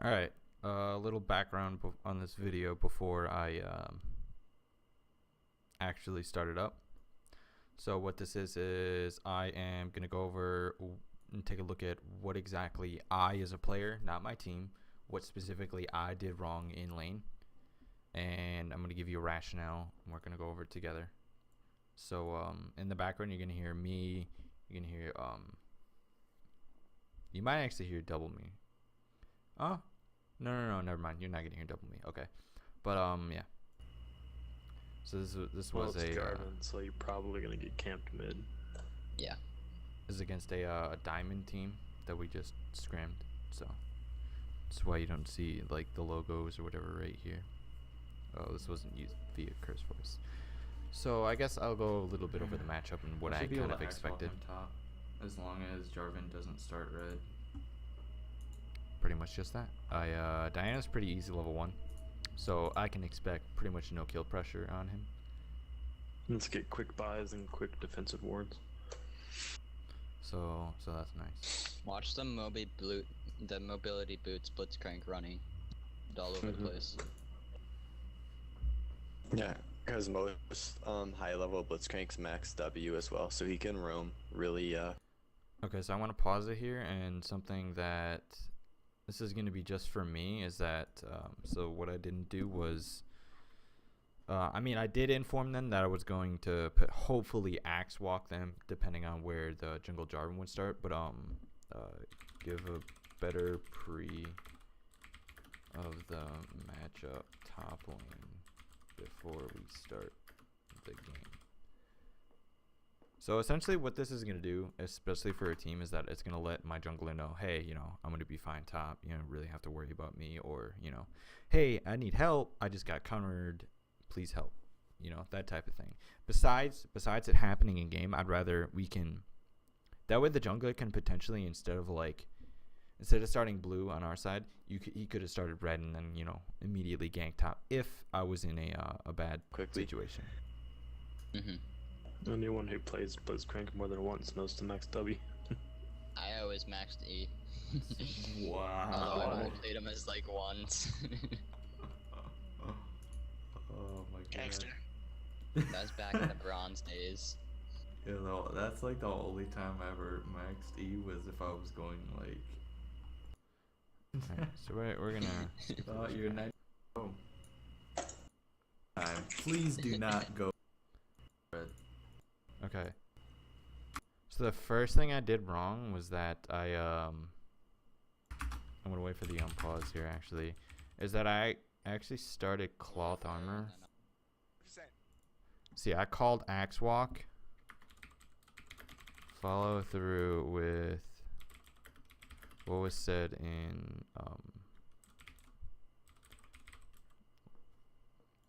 All right, a little background on this video before I actually start it up. So what this is I am going to go over and take a look at what exactly I as a player, not my team, what specifically I did wrong in lane. And I'm going to give you a rationale, and we're going to go over it together. So in the background, you're going to hear me. You're going to hear, you might actually hear double me. Oh, no, never mind. You're not going to hear double me. Okay. But, yeah. So this was it's a Jarvan, so you're probably gonna get camped mid. Yeah. This is against a diamond team that we just scrimmed. So that's why you don't see like the logos or whatever right here. Oh, this wasn't used via curse voice. So I guess I'll go a little bit over the matchup and what I kind of expected. Top, as long as Jarvan doesn't start red. Pretty much just that. Diana's pretty easy level 1. So I can expect pretty much no kill pressure on him. Let's get quick buys and quick defensive wards. So that's nice. Watch the mobility boots blitzcrank running all over the place. Yeah, because most high level blitzcranks max W as well, so he can roam really. Okay, so I want to pause it here, and something that this is going to be just for me is that so what I didn't do was I mean, I did inform them that I was going to hopefully axe walk them depending on where the jungle Jarvan would start, but give a better pre of the matchup top lane before we start the game. So essentially what this is going to do, especially for a team, is that it's going to let my jungler know, hey, you know, I'm going to be fine top. You don't really have to worry about me. Or, you know, hey, I need help. I just got countered. Please help. You know, that type of thing. Besides it happening in game, I'd rather we can... That way the jungler can potentially, instead of starting blue on our side, he could have started red and then, you know, immediately gank top if I was in a bad situation. Anyone who plays blitzcrank more than once knows to max W. I always maxed E. Wow. Although I only played him as like once. Oh my god. Gangster. That's back in the bronze days. You know, that's like the only time I ever maxed E was if I was going like... Alright, so we're gonna... you're a nice... Oh. Please do not go red. Okay. So the first thing I did wrong was that I'm gonna wait for the unpause here actually. Is that I actually started cloth armor. See, I called axe walk. Follow through with what was said in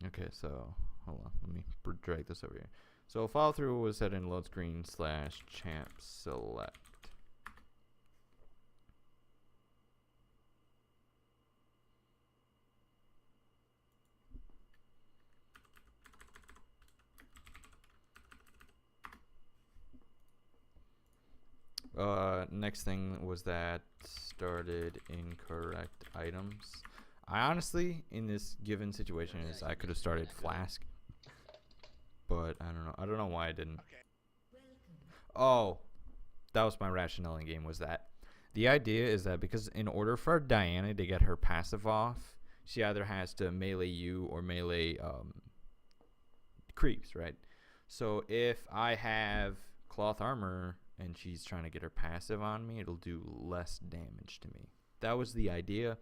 okay, so hold on, let me drag this over here. So follow through was said in load screen / champ select. Next thing was that started incorrect items. I honestly, in this given situation, I could have started flask, but I don't know why I didn't. Oh, that was my rationale in game, was that the idea is that because in order for Diana to get her passive off, she either has to melee you or melee creeps, right? So if I have cloth armor and she's trying to get her passive on me, it'll do less damage to me. That was the idea,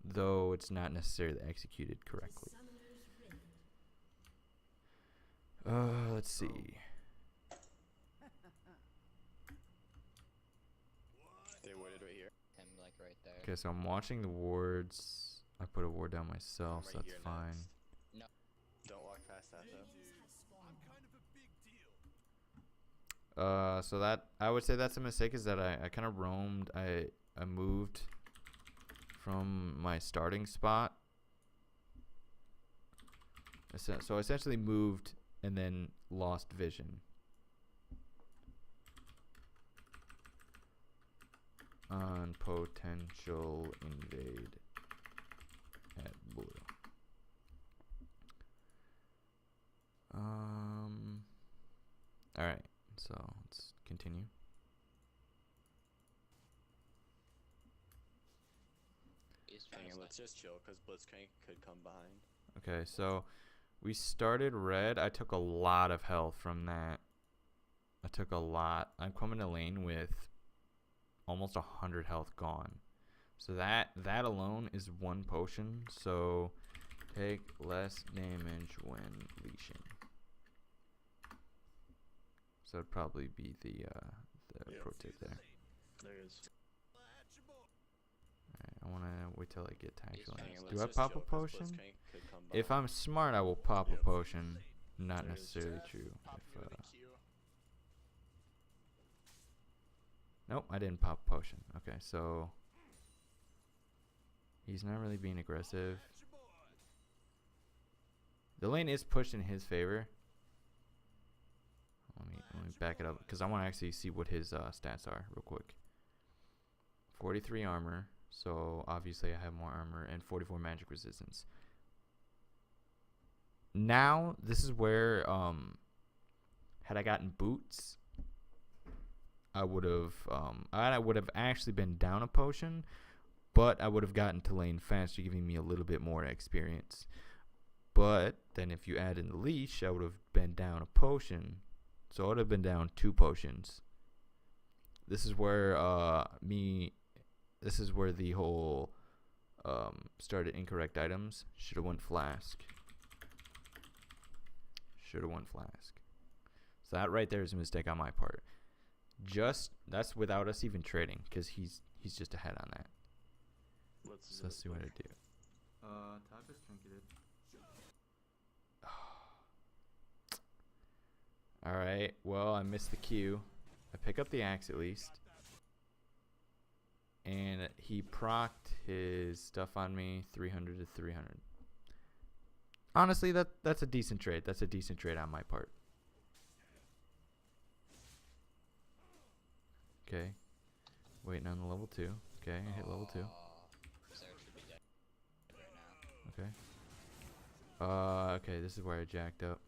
though it's not necessarily executed correctly. Let's see. They warded right here. Him like right there. Okay, so I'm watching the wards. I put a ward down myself, so that's fine. No. Don't walk past that though. So that I would say that's a mistake, is that I kind of roamed. I moved from my starting spot. So I essentially moved and then lost vision. On potential invade continue. He's trying Hang to on, let's snipe. just chill because Blitzcrank could come behind. Okay, so we started red. I took a lot of health from that. I took a lot. I'm coming to lane with almost 100 health gone. So that alone is 1 potion. So take less damage when leashing. So it'd probably be the Yeah. pro tip there. There it is. Alright, I wanna wait till I get to He's actual. trying Hang to on, Do let's I just pop a chill 'cause potion? Blitzcrank could come If behind. I'm smart, I will pop a Yep. potion. Not There it is. necessarily true. Pop If, you with a Q. nope, I didn't pop a potion. Okay, so he's not really being aggressive. The lane is pushed in his favor. Let me back it up because I want to actually see what his stats are real quick. 43 armor, so obviously I have more armor, and 44 magic resistance. Now this is where had I gotten boots, I would have actually been down a potion, but I would have gotten to lane faster, giving me a little bit more experience. But then if you add in the leash, I would have been down a potion. So I would have been down 2 potions. This is where the whole started incorrect items. Should have went flask. Should have went flask. So that right there is a mistake on my part. That's without us even trading, because he's just ahead on that. So let's see what I do. Top is trinketed. Alright, well, I missed the Q. I pick up the axe at least. And he procced his stuff on me, 300 to 300. Honestly, that's a decent trade. That's a decent trade on my part. Okay. Waiting on the level 2. Okay, I hit level 2. Sarah should be dead right now. Okay. Okay, this is where I jacked up.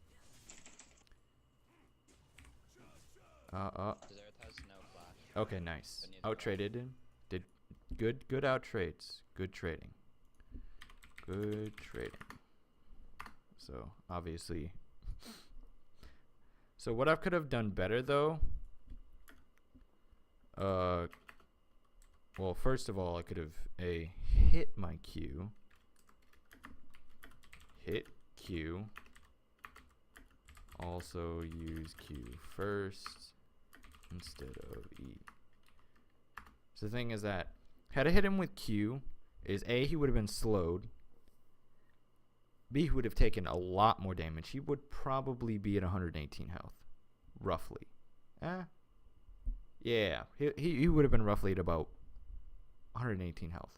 Zereth has no flash. Okay, nice. But neither Out traded him. Did good out trades. Good trading. Good trading. So obviously. So what I could have done better though. Well, first of all, I could have hit my Q. Hit Q. Also use Q first instead of E. So the thing is that had I hit him with Q, is A, he would have been slowed. B, he would have taken a lot more damage. He would probably be at 118 health, roughly. Yeah, he would have been roughly at about 118 health,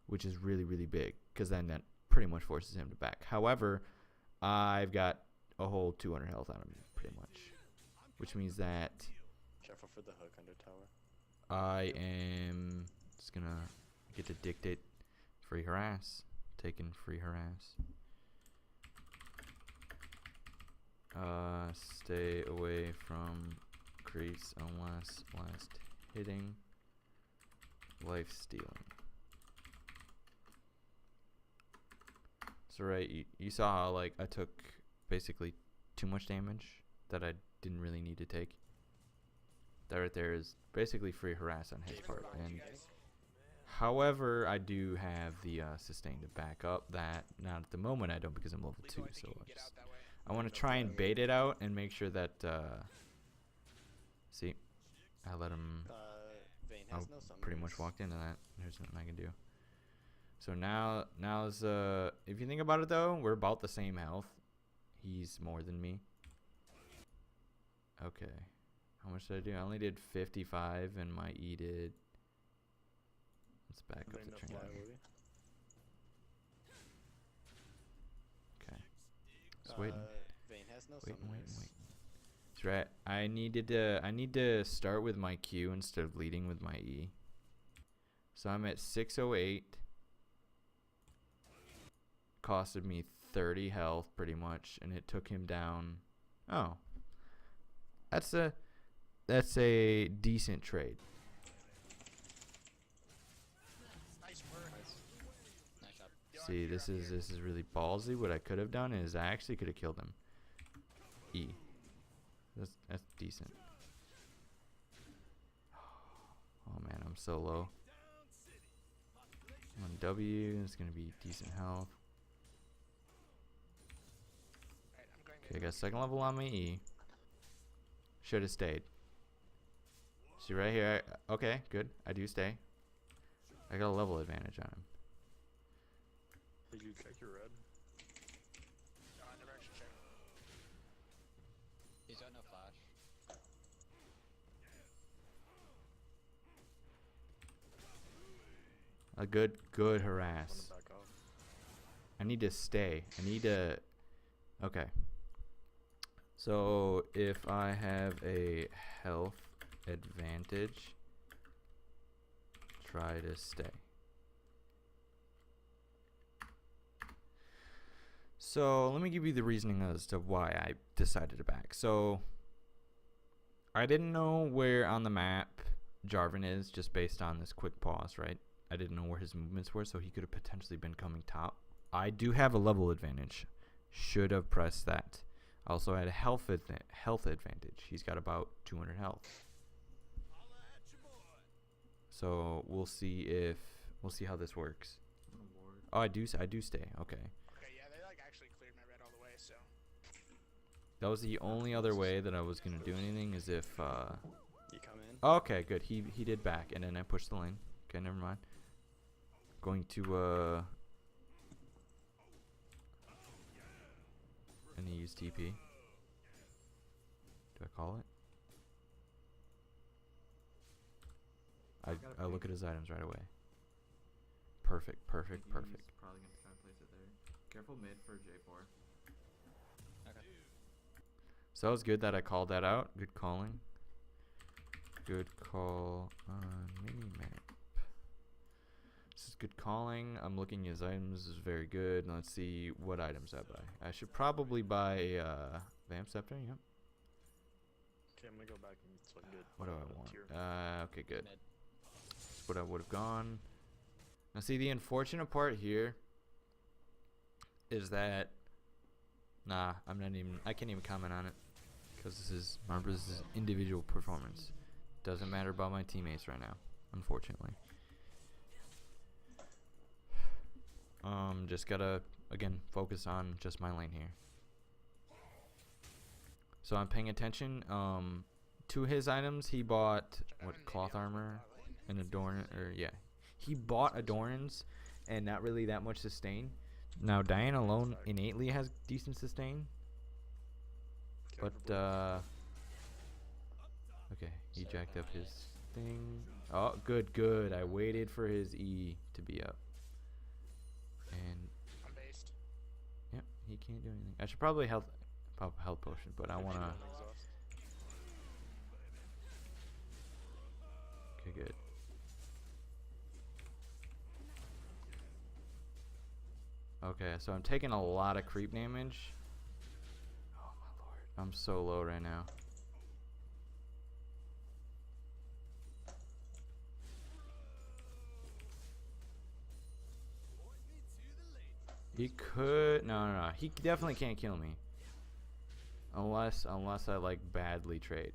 which is really, really big, because then that pretty much forces him to back. However, I've got a whole 200 health on him, pretty much, which means that Careful for the hook under tower. I am just gonna get to dictate free harass, taking free harass. Stay away from creeps unless last hitting, life stealing. So right, you saw how like I took basically too much damage that I didn't really need to take. That right there is basically free harass on his part. And however, I do have the sustain to back up that. Not at the moment I don't, because I'm level 2. So I want to try and bait it out and make sure that see, I let him. Vayne I has no pretty much summons. walked into that. There's nothing I can do. So now's if you think about it though, we're about the same health. He's more than me. Okay. How much did I do? I only did 55 and my E did. Let's back up Vayne the no train. fly, will you? Okay. Just waiting. Vayne has no Waiting. summons. That's right. I need to start with my Q instead of leading with my E. So I'm at 608. Costed me 30 health pretty much, and it took him down. Oh. That's that's a decent trade. Nice work. Nice job. See, this is really ballsy. What I could have done is I actually could have killed him. E. That's decent. Oh man, I'm so low. On W, it's gonna be decent health. Alright, I'm going Okay, I got second level on my E. Should have stayed. See right here. Okay, good. I do stay. I got a level advantage on him. Did you check your red? No, I never actually checked. He's got no flash. A good Want harass. to back off? I need to stay. I need to. Okay. So if I have a health advantage, try to stay. So let me give you the reasoning as to why I decided to back. So I didn't know where on the map Jarvan is just based on this quick pause, right? I didn't know where his movements were, so he could have potentially been coming top. I do have a level advantage. Should have pressed that. I also had a health advantage. He's got about 200 health. So we'll see how this works. Oh, I do stay. Okay. Okay, yeah, they like actually cleared my red all the way, so. That was the only other way that I was gonna do anything is if You come in. okay, good. He did back and then I pushed the lane. Okay, never mind. Going to and he used TP. Do I call it? I look at his items right away. Perfect. Okay. Probably gonna try and place it there. Careful mid for J4. Okay. So that was good that I called that out. Good calling. Good call on mini map. This is good calling. I'm looking at his items. This is very good. Let's see what items I buy. I should probably buy Vamp Scepter. Yep. Okay, I'm gonna go back and so I can get. What do I tier. want? Okay, good. Mid. That's what I would have gone. Now, see, the unfortunate part here is that, nah, I can't even comment on it because remember, this is individual performance. Doesn't matter about my teammates right now, unfortunately. Just gotta, again, focus on just my lane here. So I'm paying attention. To his items, he bought cloth armor and adorn, or yeah, he bought adorns and not really that much sustain. Now Diane alone innately has decent sustain, Okay, but okay, he jacked up his thing. Oh, good. I waited for his E to be up, and I'm based. yep, he can't do anything. I should probably pop a health potion, but I wanna. Exhaust. Okay, good. Okay, so I'm taking a lot of creep damage. Oh my lord, I'm so low right now. He could, no. He definitely can't kill me. Unless I like badly trade.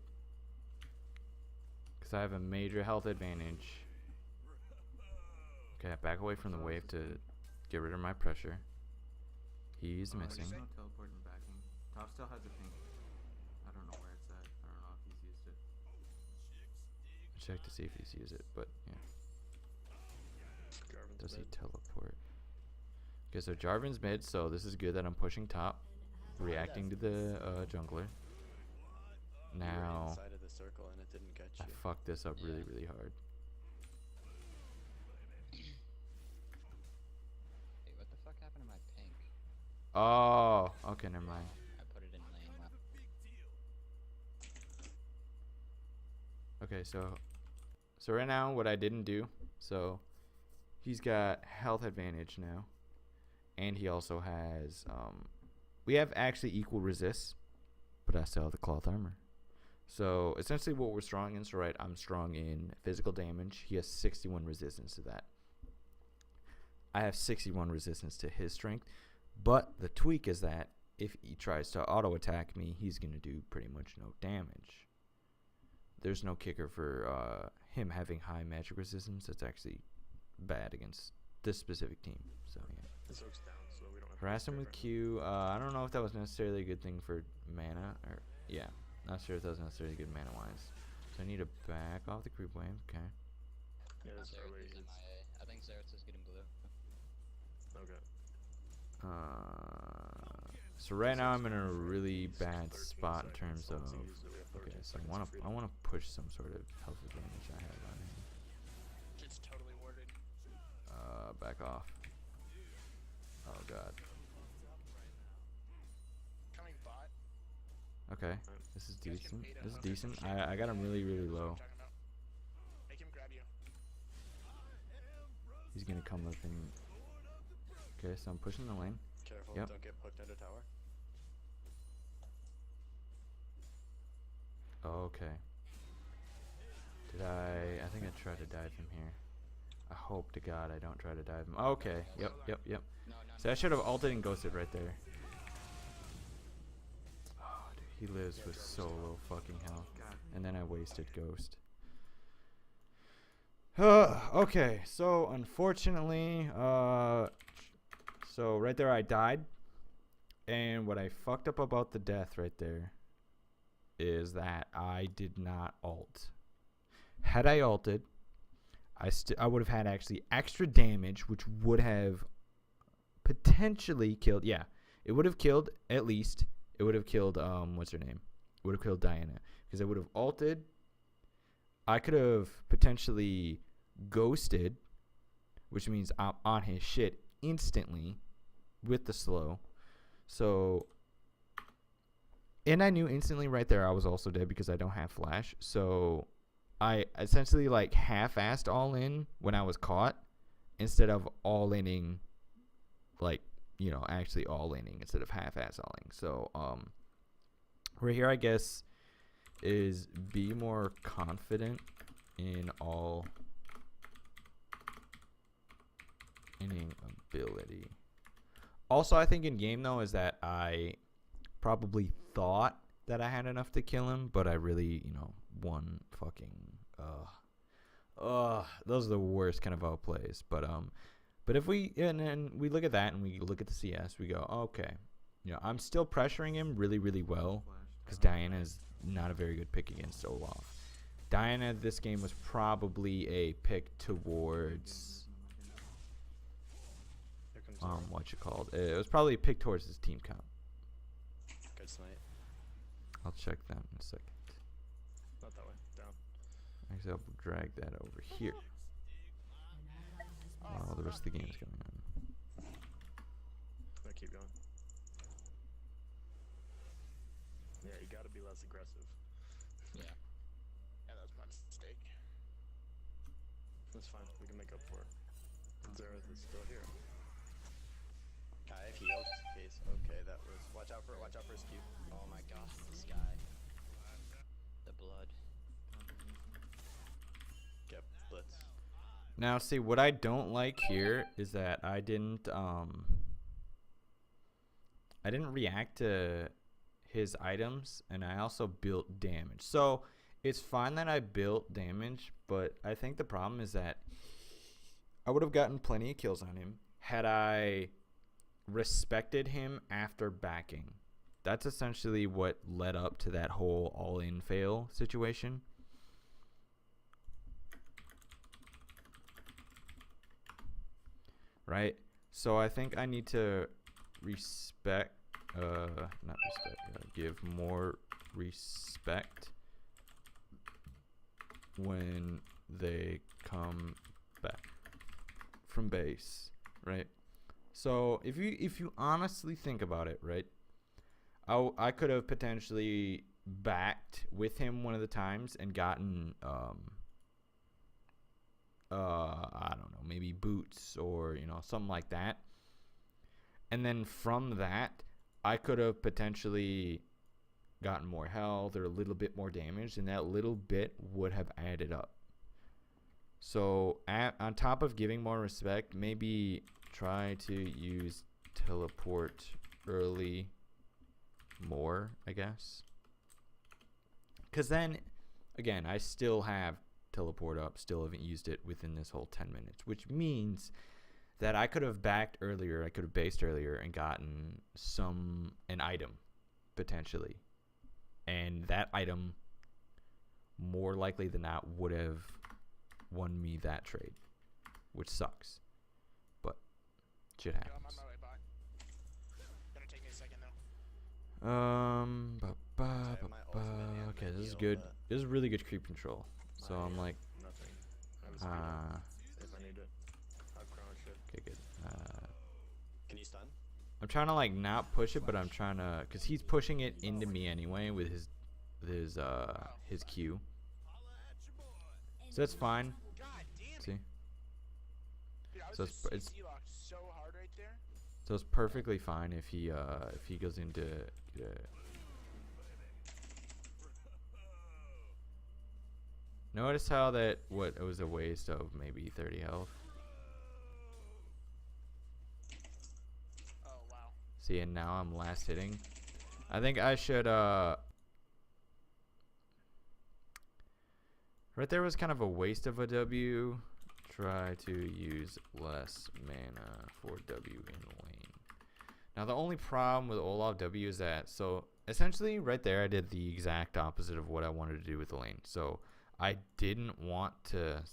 Because I have a major health advantage. Okay, I back away from the wave to get rid of my pressure. He's missing. There's no teleporting backing. Top still has a ping. I don't know where it's at. I don't know if he's used it. Check to see if he's used it, but yeah. Jarvan's Does he mid. teleport? Okay, so Jarvan's mid, so this is good that I'm pushing top, reacting to the jungler. You were Now, inside of the circle and it didn't get I you. fucked this up really, really hard. Wait, what the fuck happened to my pink? Oh, okay, never mind. I put it in lane. Okay, so right now what I didn't do, so he's got health advantage now, and he also has we have actually equal resists, but I still have the cloth armor. So essentially what we're strong in, so right, I'm strong in physical damage. He has 61 resistance to that. I have 61 resistance to his strength. But the tweak is that if he tries to auto attack me, he's going to do pretty much no damage. There's no kicker for him having high magic resistance. That's actually bad against this specific team. So yeah. This oak's down, so we don't have to Harass him with Q. I don't know if that was necessarily a good thing for mana. Or yeah, not sure if that was necessarily good mana wise. So I need to back off the creep wave. Okay. Yeah, this is our way. Xerath is MIA. I think Xerath is getting blue. Okay. So right now I'm in a really bad spot in terms of. Okay, so I wanna push some sort of health advantage I have on him. It's totally worded. Back off. Oh god. Coming bot. Okay, this is You guys decent. can bait him. This is Okay. decent. I got him really That's what low. I'm talking about. Make him grab you. He's gonna come up and. Okay, so I'm pushing the lane. Careful, Yep. don't get poked under tower. Okay. I think I tried to dive him here. I hope to God I don't try to dive him. Okay. Yep. No, So I should have ulted and ghosted right there. Oh, dude, he lives with so low fucking health. God. And then I wasted ghost. Okay, so unfortunately, so right there I died. And what I fucked up about the death right there is that I did not ult. Had I ulted, I would have had actually extra damage, which would have potentially killed. Yeah, it would have killed at least. It would have killed what's her name? It would have killed Diana because I would have ulted. I could have potentially ghosted, which means I'm on his shit instantly with the slow. So, and I knew instantly right there I was also dead because I don't have flash. So I essentially like half-assed all in when I was caught instead of all-inning, like, you know, actually all-inning instead of half-ass all-inning. So right here I guess is be more confident in all inning ability. Also, I think in game though is that I probably thought that I had enough to kill him, but I really, you know, one fucking those are the worst kind of outplays. But if we and then we look at that and we look at the CS, we go, okay, you know, I'm still pressuring him really, really well because Diana is not a very good pick against Olaf. Diana this game was probably a pick towards Here comes Zara. what you called it was probably a pick towards his team count. Good smite. I'll check that in a second. Not that way. Down. Actually, I'll drag that over here. While the rest of the game is going on. I keep going. Yeah, you gotta be less aggressive. Yeah. Yeah, that was my mistake. That's fine. We can make up for it. Xerath is still here. Kai, if he ults case. Okay, that was. Watch out for his Q. Oh my gosh, this guy. The blood. Get blitz. Now, see, what I don't like here is that I didn't react to his items, and I also built damage. So it's fine that I built damage, but I think the problem is that I would have gotten plenty of kills on him had I respected him after backing. That's essentially what led up to that whole all-in fail situation. Right? So I think I need to give more respect when they come back from base, right? So if you honestly think about it, right? I could have potentially backed with him one of the times and gotten I don't know, maybe boots or, you know, something like that. And then from that, I could have potentially gotten more health or a little bit more damage, then that little bit would have added up. So on top of giving more respect, maybe try to use teleport early more, I guess. Because then, again, I still have teleport up, still haven't used it within this whole 10 minutes, which means that I could have backed earlier, I could have based earlier and gotten an item, potentially. And that item, more likely than not, would have won me that trade, which sucks. But shit Yo, I'm on happens. my way, bot. Gonna take me a second though. Okay, this is good. This is really good creep control. So I'm like, Nothing. I have a speed up if I need it. I've grown shit. okay, good. Can you stun? I'm trying to like not push it, but I'm trying to, cause he's pushing it into me anyway with his Q. So that's fine. God damn it. See, Dude, I was So just it's- CC locked so hard right there. so it's perfectly fine if he goes into. Notice how that it was a waste of maybe 30 health. Oh wow. See, and now I'm last hitting. I think I should right there was kind of a waste of a W. Try to use less mana for W in lane. Now the only problem with Olaf W is that, so essentially right there I did the exact opposite of what I wanted to do with the lane. So I didn't want to,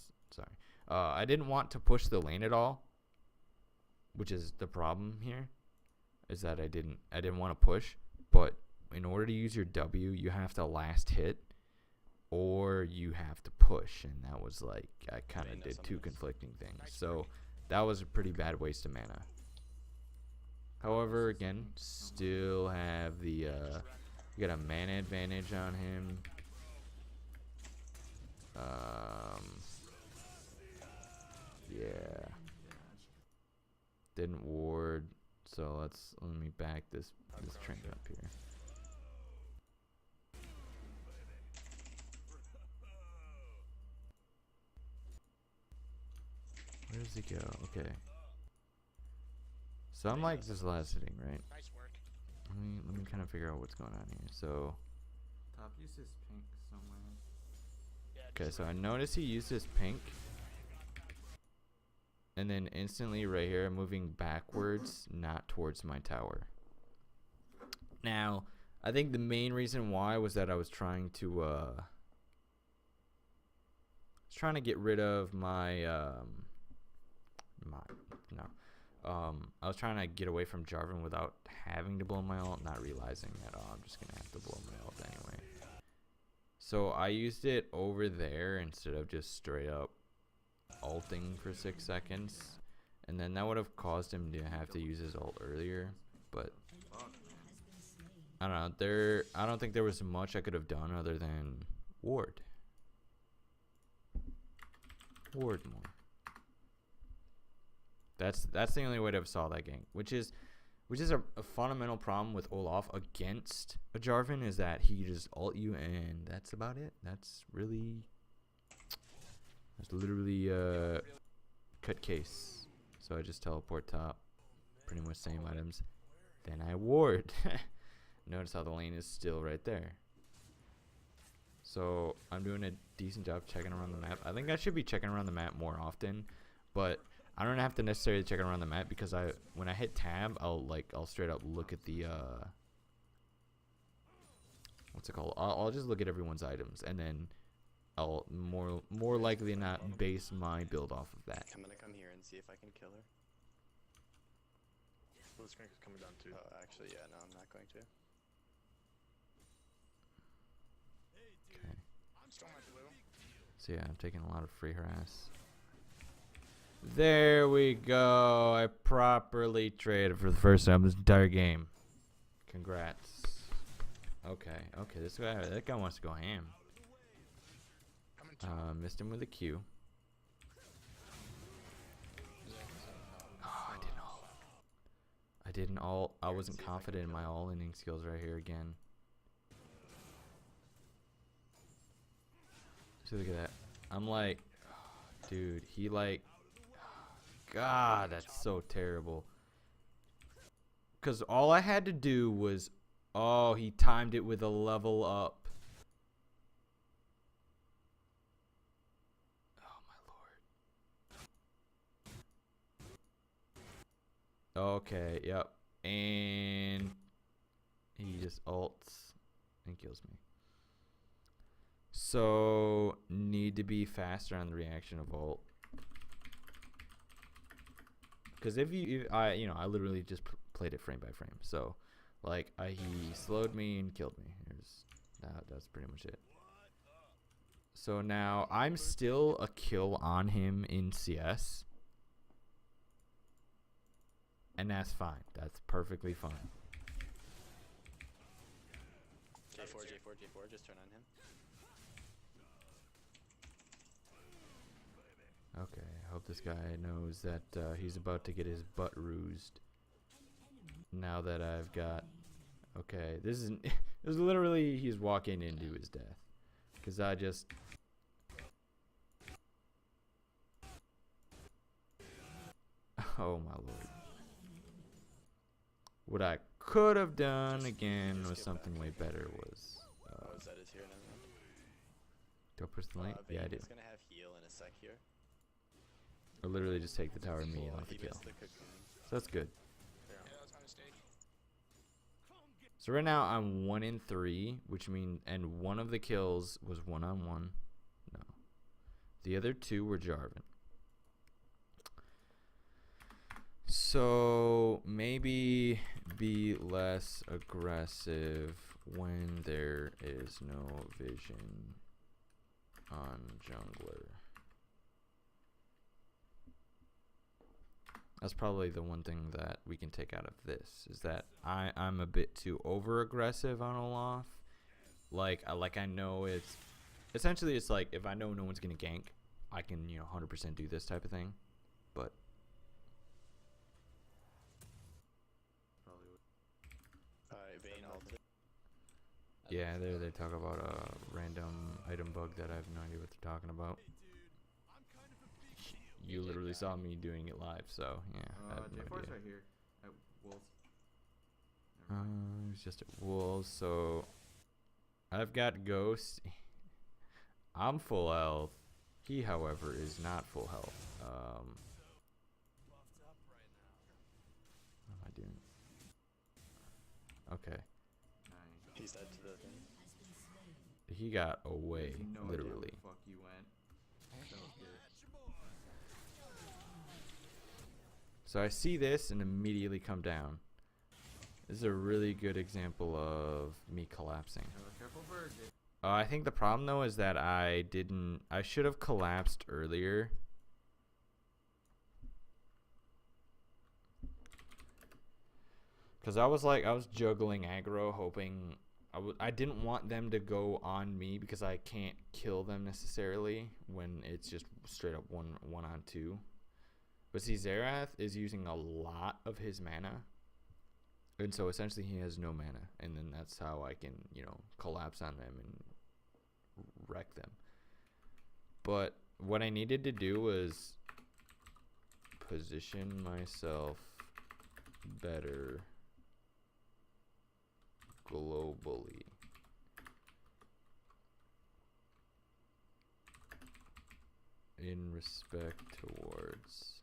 I didn't want to push the lane at all, which is the problem here, is that I didn't want to push, but in order to use your W, you have to last hit, or you have to push, and that was like, I kind of did two conflicting things, so that was a pretty bad waste of mana. However, again, still have the, you got a mana advantage on him. Yeah. Didn't ward, so let me back this train up here. Where does he go? Okay. So I'm like just last hitting, right? Nice work. Let me kind of figure out what's going on here. So Top uses pink somewhere. Yeah, okay, just so I right. notice he used his pink. And then instantly right here, I'm moving backwards, not towards my tower. Now, I think the main reason why was that I was trying to get rid of my I was trying to get away from Jarvan without having to blow my ult, not realizing that I'm just gonna have to blow my ult anyway. So I used it over there instead of just straight up ulting for 6 seconds, and then that would have caused him to have to use his ult earlier, but I don't know, I don't think there was much I could have done other than ward more. That's the only way to have solved that gank, which is a fundamental problem with Olaf against a Jarvan, is that he just ult you and that's about it. That's literally cut case. So I just teleport top, pretty much same items, then I ward. Notice how the lane is still right there. So I'm doing a decent job checking around the map. I think I should be checking around the map more often, but I don't have to necessarily check around the map, because when I hit tab, I'll straight up look at the what's it called? I'll just look at everyone's items, and then I'll more likely than not base my build off of that. I'm gonna come here and see if I can kill her. Blitzcrank is coming down too. Oh, actually, yeah, no, I'm not going to. Okay. Still my blue. So yeah, I'm taking a lot of free harass. There we go. I properly traded for the first time this entire game. Congrats. Okay, that guy wants to go ham. Coming to Missed him with a Q. Oh, I didn't ult. I wasn't confident in my all-inning skills right here again. So look at that. I'm like, dude, he like, God, that's so terrible. Because all I had to do was, oh, he timed it with a level up. Oh, my lord. Okay, yep. And he just ults and kills me. So, need to be faster on the reaction of ult. Because if I literally just played it frame by frame. So, like, he slowed me and killed me. That's pretty much it. So now I'm still a kill on him in CS. And that's fine. That's perfectly fine. J4, just turn on him. Okay, I hope this guy knows that he's about to get his butt roosed. Now that I've got... Okay, this is literally he's walking into his death. Because I just... Oh my lord. What I could have done again was something way better was... That is here now. Do I push the link? Yeah, I do. He's gonna have heal in a sec here. Or literally just take the tower and me Cool, off the he kill. missed the cocoon. So that's good. Yeah, that's my mistake. So right now I'm 1 in 3, which means, and one of the kills was 1-on-1. No, the other 2 were Jarvan. So maybe be less aggressive when there is no vision on jungler. That's probably the one thing that we can take out of this, is that I'm a bit too over aggressive on Olaf. Like I know it's essentially, it's like if I know no one's gonna gank, I can 100% do this type of thing. But Probably would. Alright, Vayne ulted. yeah, there they talk about a random item bug that I have no idea what they're talking about. You literally saw me doing it live, so yeah, I have no J4's idea. right here at Wolves. Never mind. It's just at wolves, so I've got Ghost. I'm full health. He, however, is not full health. What am I doing? Okay. Nice. He's dead to the thing. He got away, There's no idea where literally. the fuck you went. That was good. So I see this and immediately come down. This is a really good example of me collapsing. Careful for I think the problem though is that I should have collapsed earlier. Cause I was juggling aggro, hoping I didn't want them to go on me because I can't kill them necessarily when it's just straight up one on 2. But see, Xerath is using a lot of his mana. And so essentially he has no mana. And then that's how I can, collapse on them and wreck them. But what I needed to do was position myself better globally. In respect towards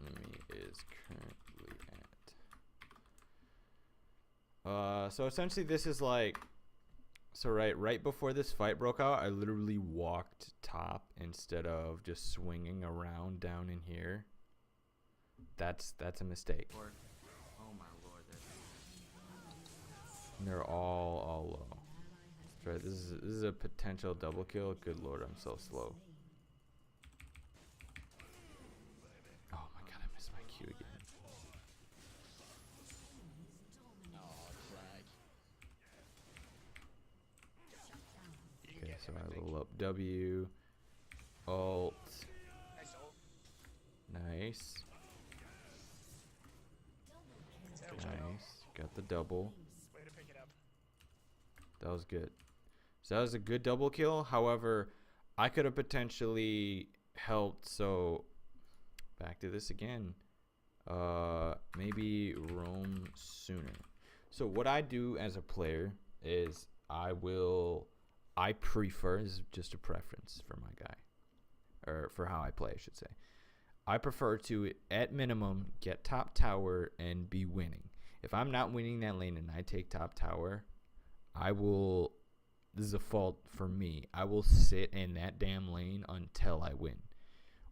enemy is currently at. So essentially this is like, so right before this fight broke out, I literally walked top instead of just swinging around down in here. That's a mistake. or oh my lord, And they're all low. That's right. This is a potential double kill. Good lord, I'm so slow. Oh my god, I missed my Q again. Oh, flag. Okay, so I level up W, alt, Nice ult. nice, Good job. nice. Got the double. Way to pick it up. That was good. So that was a good double kill. However, I could have potentially helped. So back to this again. Maybe roam sooner. So what I do as a player is I prefer, this is just a preference for my guy, or for how I play, I should say. I prefer to, at minimum, get top tower and be winning. If I'm not winning that lane and I take top tower, this is a fault for me. I will sit in that damn lane until I win.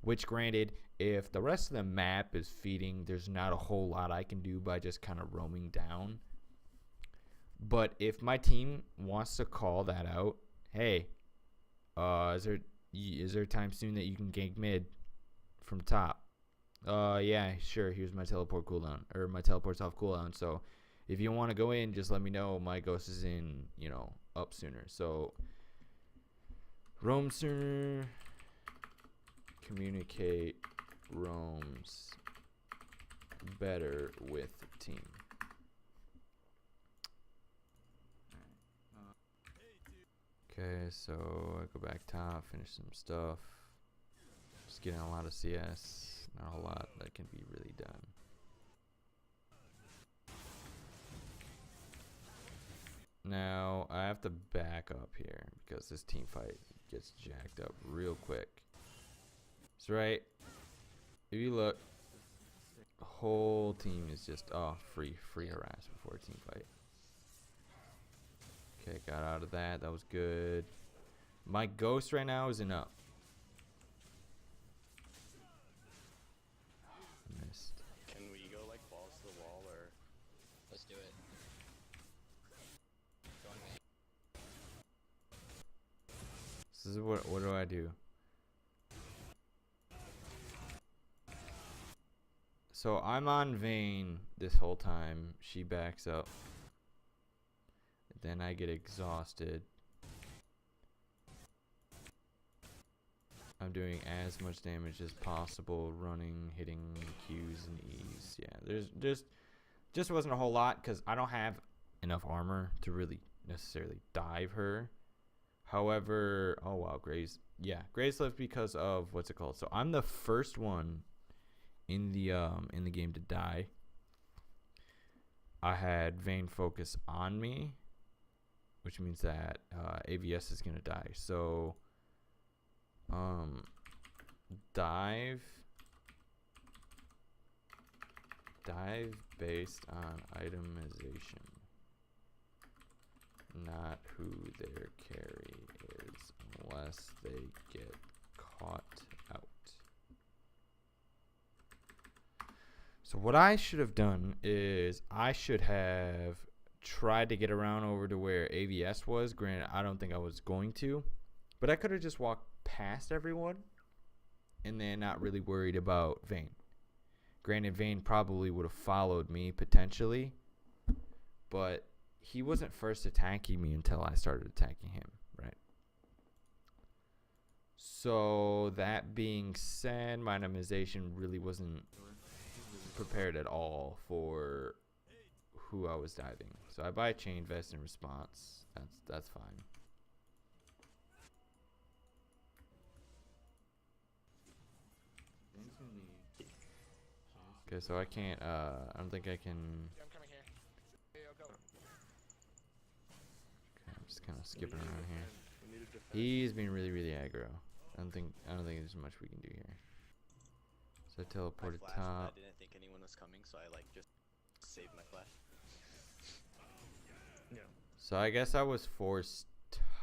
Which, granted, if the rest of the map is feeding, there's not a whole lot I can do by just kind of roaming down. But if my team wants to call that out, hey, is there a time soon that you can gank mid from top? Yeah, sure. Here's my teleport cooldown, or my teleport's off cooldown. So if you want to go in, just let me know. My ghost is in, up sooner. So roam sooner, communicate, roams better with team. Okay, so I go back top, finish some stuff. Just getting a lot of CS, not a whole lot that can be really done. Now I have to back up here because this team fight gets jacked up real quick. That's right. If you look, the whole team is just free harass before a team fight. Okay, got out of that. That was good. My ghost right now is in up. Missed. Can we go like balls to the wall or? Let's do it. Go on, man. This is what do I do? So I'm on Vayne this whole time. She backs up. Then I get exhausted. I'm doing as much damage as possible, running, hitting Qs and Es. Yeah, there's just wasn't a whole lot because I don't have enough armor to really necessarily dive her. However, oh wow, Grace lived because of what's it called? So I'm the first one in the game to die. I had Vayne focus on me, which means that AVS is gonna die. So dive based on itemization, not who their carry is, unless they get caught out. So what I should have done is I should have tried to get around over to where AVS was. Granted, I don't think I was going to, but I could have just walked past everyone and then not really worried about Vayne. Granted, Vayne probably would have followed me potentially, but he wasn't first attacking me until I started attacking him, right? So that being said, my itemization really wasn't prepared at all for who I was diving. So I buy chain vest in response. That's fine. Okay, so I can't I don't think I can. Yeah, I'm coming here. Hey, yo, go. Okay, I'm just kind of skipping around here. We need to defend. He's being really aggro. I don't think there's much we can do here. So I teleported I flashed, but top. I didn't think anyone was coming, so I like just saved my flash. Yeah. So I guess I was forced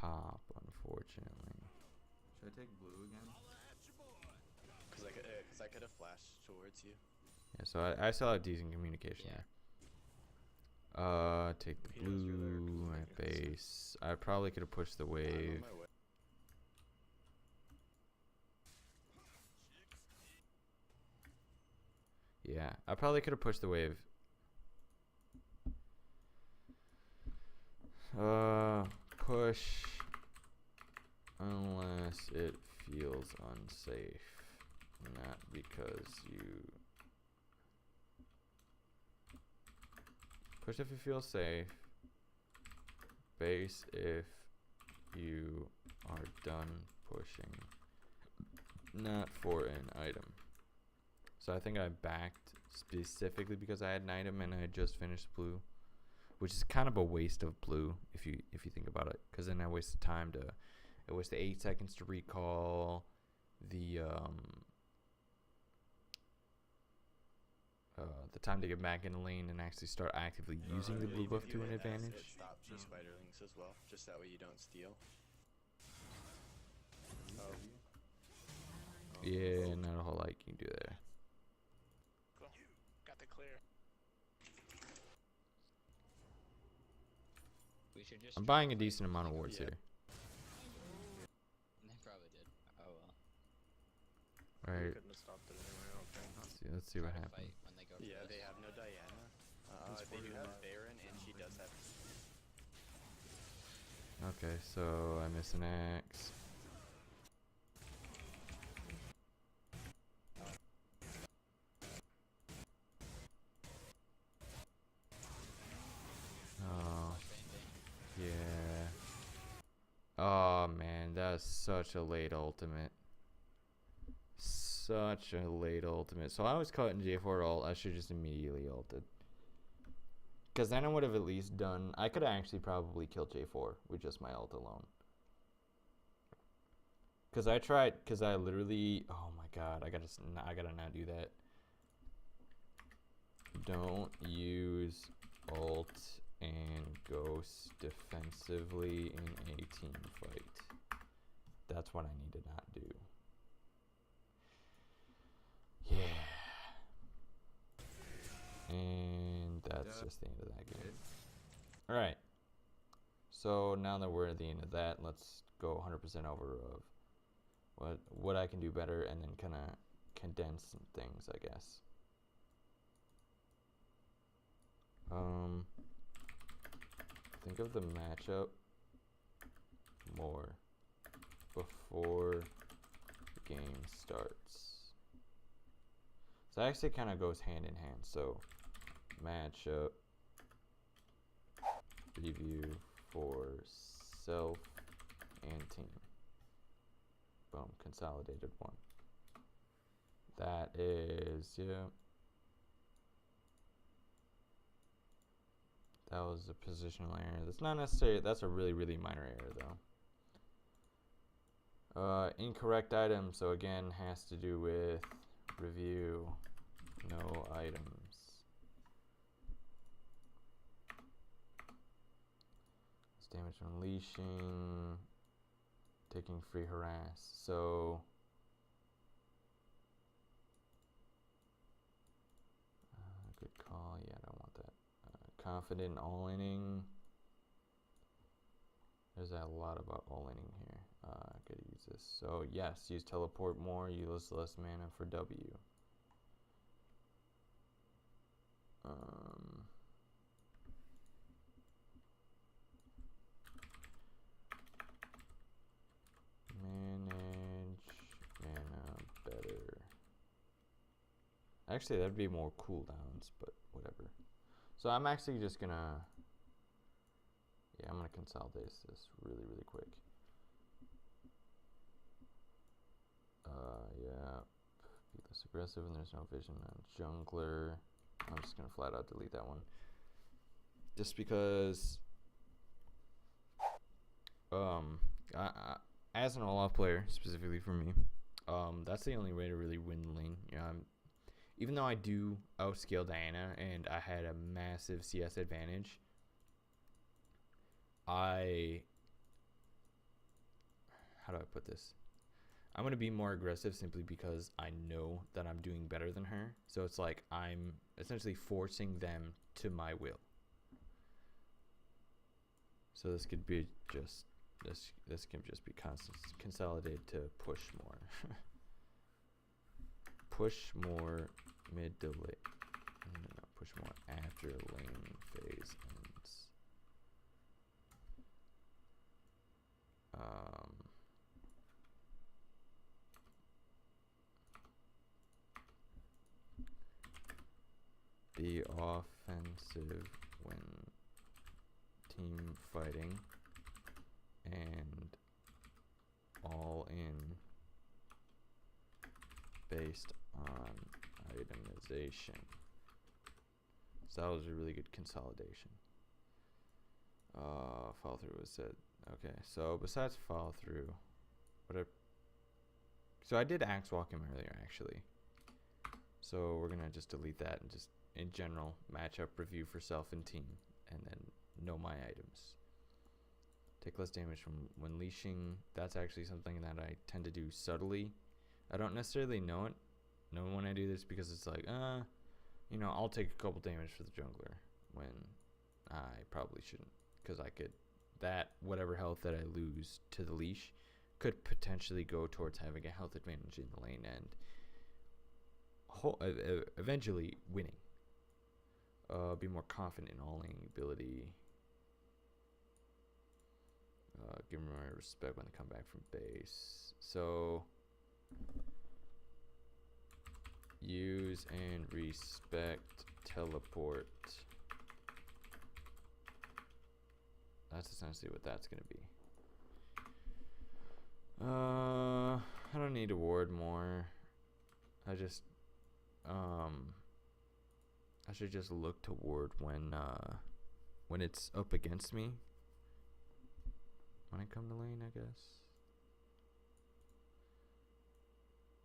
top, unfortunately. Should I take blue again? Cause I could have flashed towards you. Yeah, so I still have decent communication Yeah. there. Take the He knows you're there, blue, 'cause I my can see. base. I probably could have pushed the I'm on wave. my way. Yeah, I probably could have pushed the wave. Push unless it feels unsafe, not because you push if it feels safe. Base if you are done pushing, not for an item. So I think I backed specifically because I had an item and I had just finished blue, which is kind of a waste of blue if you think about it, because then I wasted time to, it was the 8 seconds to recall the time to get back in the lane and actually start actively using the blue buff to an advantage. It stops you spiderlings as well, just that way you don't steal. Oh. Yeah, not a whole lot you can do there. Cool. Got the clear. We should just. I'm buying a decent amount of wards Yeah. here. They probably did. Oh well. You Alright, couldn't have stopped it anyway, I don't think. let's see what Try to happens. fight when they go for Yeah, this. they have no Diana. It's They do 40 have alive. Baron, and she does have. Okay, so I miss an axe. Oh, Same thing. yeah. Oh man, that's such a late ultimate. Such a late ultimate. So I was caught in J4 ult. I should just immediately ulted. Because then I would have at least done. I could have actually probably killed J4 with just my ult alone. Because I tried. Because I literally. Oh my god. I gotta not do that. Don't use ult and ghost defensively in a team fight. That's what I need to not do. Yeah. And that's just the end of that game. Alright. So now that we're at the end of that, let's go 100% over of what I can do better and then kind of condense some things, I guess. Think of the matchup more before the game starts. So it actually kind of goes hand in hand. So matchup review for self and team. Boom, consolidated one. That is, yeah. That was a positional error. That's not necessarily, that's a really, really minor error though. Incorrect item, so again, has to do with review, no items. It's damage from leashing, taking free harass. So, good call, yeah, I don't want that. Confident all-inning. There's a lot about all-inning here. I could use this. So yes, use teleport more, use less mana for W. Manage mana better. Actually, that'd be more cooldowns, but whatever. So I'm actually just gonna, yeah, I'm gonna consolidate this really, really quick. Yeah, be less aggressive and there's no vision on jungler. I'm just gonna flat out delete that one. Just because, as an Olaf player, specifically for me, that's the only way to really win the lane. You know, even though I do outscale Diana and I had a massive CS advantage, how do I put this? I'm going to be more aggressive simply because I know that I'm doing better than her. So it's like I'm essentially forcing them to my will. So this could be just, this can just be consolidated to push more. Push more mid to late. No, push more after lane phase ends. Be offensive when team fighting. and all in based on itemization. So that was a really good consolidation. Follow through was said. Okay, so besides follow through, so I did axe walk him earlier actually. So we're gonna just delete that and just in general matchup review for self and team, and then know my items. Take less damage from when leashing. That's actually something that I tend to do subtly. I don't necessarily know when I do this because it's like, you know, I'll take a couple damage for the jungler when I probably shouldn't, because I could, that whatever health that I lose to the leash could potentially go towards having a health advantage in the lane and eventually winning. Be more confident in all-in ability. Give them more respect when they come back from base. So use and respect teleport. That's essentially what that's gonna be. I don't need to ward more. I just I should just look to ward when it's up against me. When I come to lane, I guess.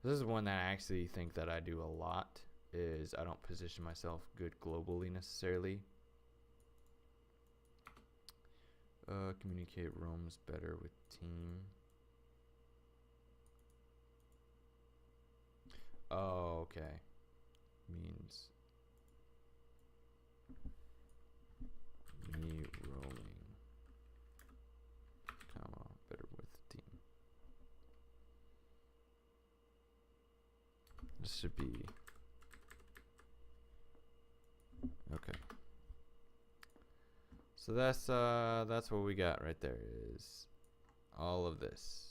This is one that I actually think that I do a lot, is I don't position myself good globally necessarily. Communicate roams better with team. Oh, okay. Means me roaming, comma, better with team. This should be okay. So that's what we got right there, is all of this.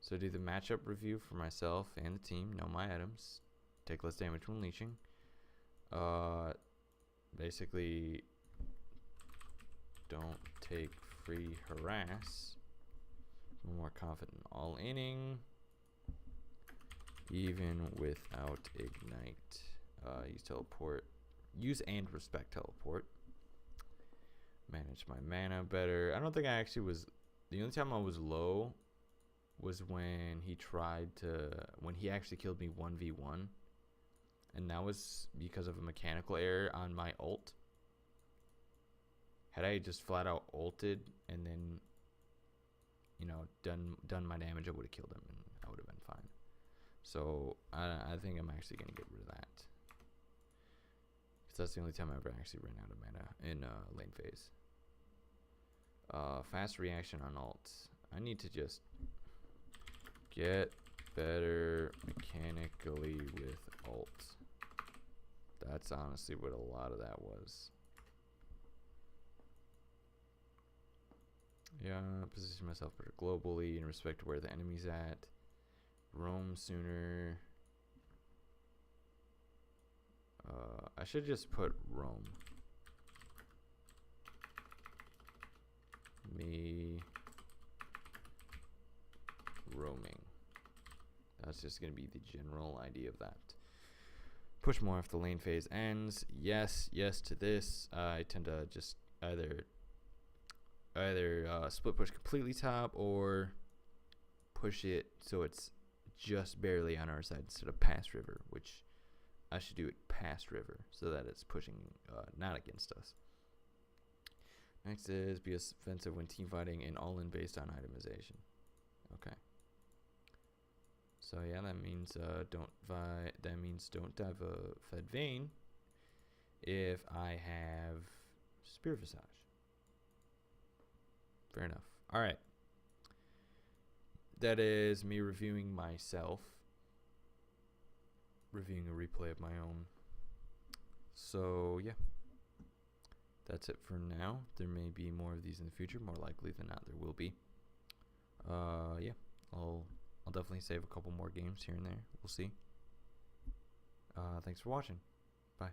So do the matchup review for myself and the team, know my items, take less damage when leashing. Basically don't take free harass. More confident all-inning, even without ignite. Use teleport. Use and respect teleport. Manage my mana better. I don't think I actually was. The only time I was low was when he actually killed me 1v1, and that was because of a mechanical error on my ult. Had I just flat out ulted and then, you know, done my damage, I would have killed him and I would have been fine. So I think I'm actually gonna get rid of that, because that's the only time I ever actually ran out of mana in lane phase. Fast reaction on ult. I need to just get better mechanically with ult. That's honestly what a lot of that was. Yeah, position myself better globally in respect to where the enemy's at. Roam sooner. I should just put roam. Me roaming. That's just going to be the general idea of that. Push more if the lane phase ends. Yes to this. I tend to just either split push completely top, or push it so it's just barely on our side instead of past river, which I should do it past river so that it's pushing not against us. Next is be offensive when team fighting and all in based on itemization. Okay. So yeah, that means don't dive a fed vein if I have spear visage. Fair enough. All right. That is me reviewing myself. Reviewing a replay of my own. So yeah. That's it for now. There may be more of these in the future. More likely than not, there will be. Yeah. I'll definitely save a couple more games here and there. We'll see. Thanks for watching. Bye.